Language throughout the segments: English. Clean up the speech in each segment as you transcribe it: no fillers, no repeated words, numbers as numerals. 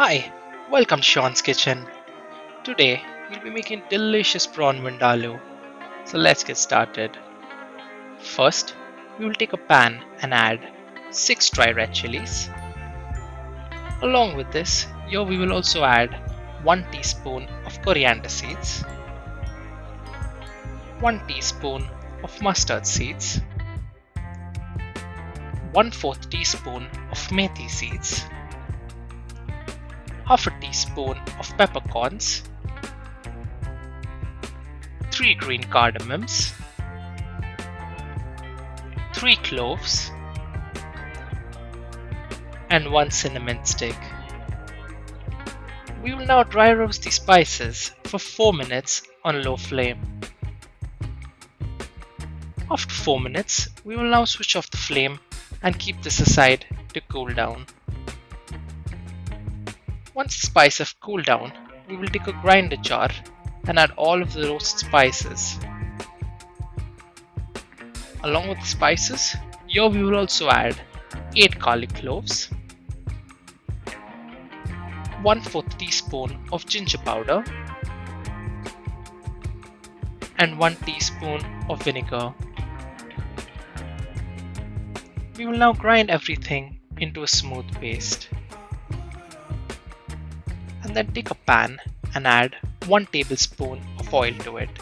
Hi, welcome to Sean's Kitchen. Today we'll be making delicious prawn vindaloo. So let's get started. First, we will take a pan and add 6 dry red chilies. Along with this, here we will also add 1 teaspoon of coriander seeds, 1 teaspoon of mustard seeds, 1/4 teaspoon of methi seeds, half a teaspoon of peppercorns, 3 green cardamoms, 3 cloves, and 1 cinnamon stick. We will now dry roast these spices for 4 minutes on low flame. After 4 minutes, we will now switch off the flame and keep this aside to cool down. Once the spices have cooled down, we will take a grinder jar and add all of the roasted spices. Along with the spices, here we will also add 8 garlic cloves, 1/4 teaspoon of ginger powder, and 1 teaspoon of vinegar. We will now grind everything into a smooth paste. And then take a pan and add 1 tablespoon of oil to it.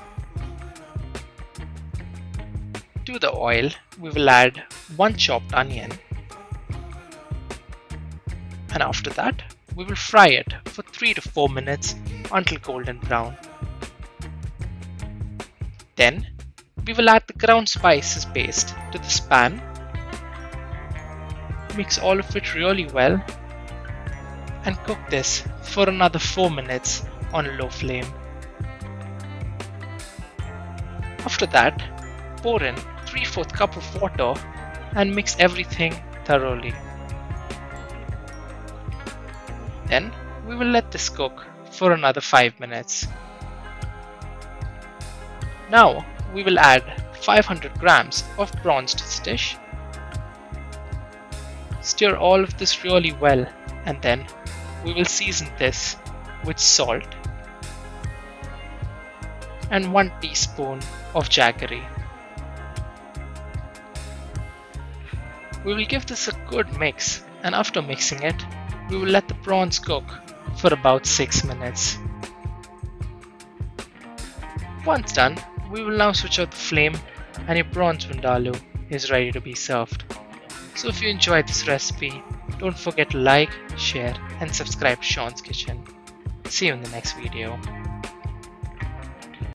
To the oil, we will add 1 chopped onion, and after that, we will fry it for 3 to 4 minutes until golden brown. Then, we will add the ground spices paste to this pan. Mix all of it really well and cook this for another 4 minutes on low flame. After that, pour in 3/4 cup of water and mix everything thoroughly. Then we will let this cook for another 5 minutes. Now we will add 500 grams of prawns to this dish. Stir all of this really well, and then we will season this with salt and 1 teaspoon of jaggery. We will give this a good mix, and after mixing it, we will let the prawns cook for about 6 minutes. Once done, we will now switch out the flame and your prawns vindaloo is ready to be served. So if you enjoyed this recipe, don't forget to like, share and subscribe to Sean's Kitchen. See you in the next video.